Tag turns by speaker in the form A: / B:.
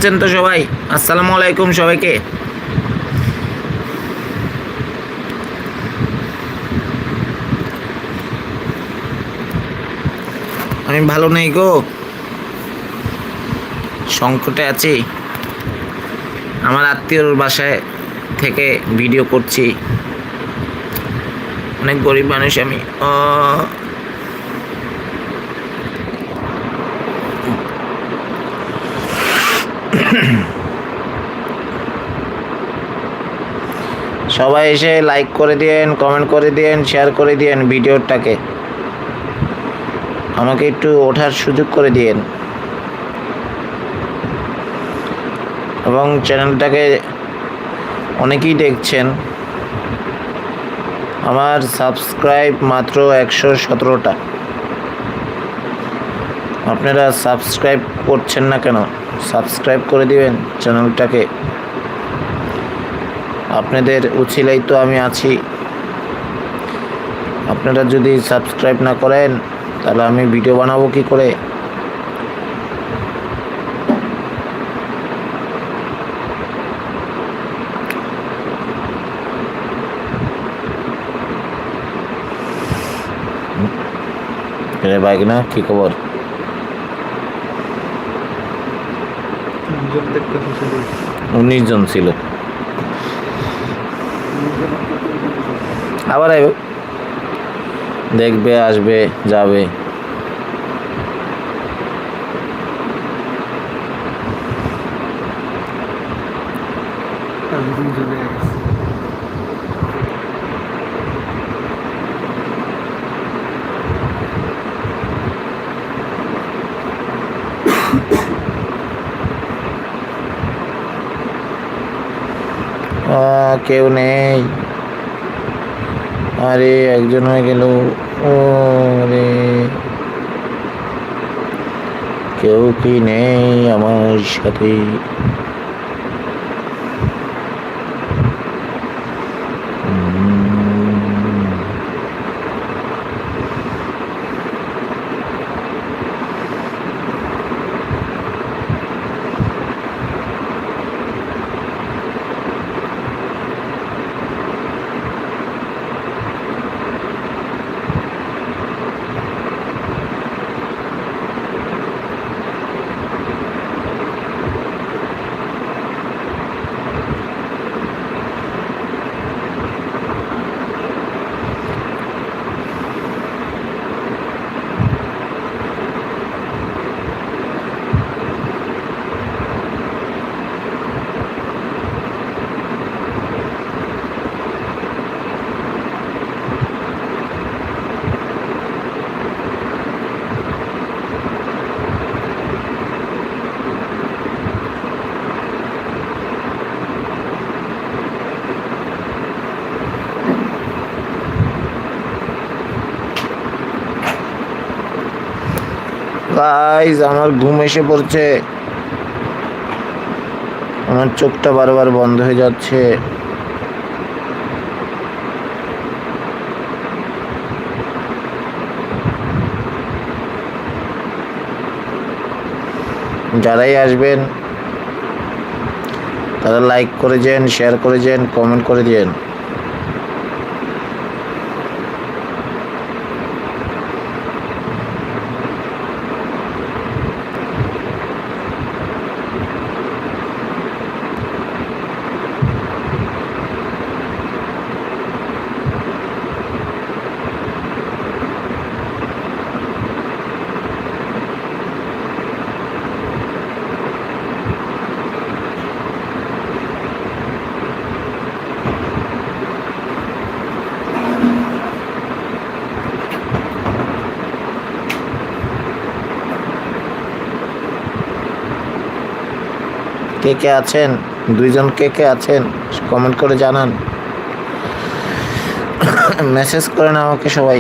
A: আছেন তো সবাই? আসসালামু আলাইকুম সবাইকে। আমি ভালো নেই গো, সংকটে আছি। আমার আত্মীয়র বাসায় থেকে ভিডিও করছি। অনেক গরিব মানুষ আমি। সবাই এসে লাইক করে দিয়েন, কমেন্ট করে দিয়েন, শেয়ার করে দিয়েন ভিডিওটাকে। আমাকে একটু ওঠার সুযোগ করে দিয়েন এবং চ্যানেলটাকে অনেকেই দেখছেন। আমার সাবস্ক্রাইব মাত্র 117টা। আপনারা সাবস্ক্রাইব করছেন না কেন? সাবস্ক্রাইব করে দিবেন চ্যানেলটাকে। আপনাদের উছিলাই তো আমি আছি। আপনারা যদি সাবস্ক্রাইব না করেন তাহলে আমি ভিডিও বানাবো কি করে? বাইক না, কি খবর? 19 জন ছিল, আবার দেখবে, আসবে, যাবে। কেউ নেই। আরে একজন হয়ে গেল। ও রে, কেউ কি নেই আমার সাথে? গাইস, আমার ঘুম এসে পড়ছে। আমার চোখটা বারবার বন্ধ হয়ে যাচ্ছে। যারাই আসবেন তারা লাইক করে যান, শেয়ার করে যান, কমেন্ট করে দিয়েন। কে কে আছেন? 2 জন কে কে আছেন কমেন্ট করে জানান। মেসেজ করেন আমাকে সবাই।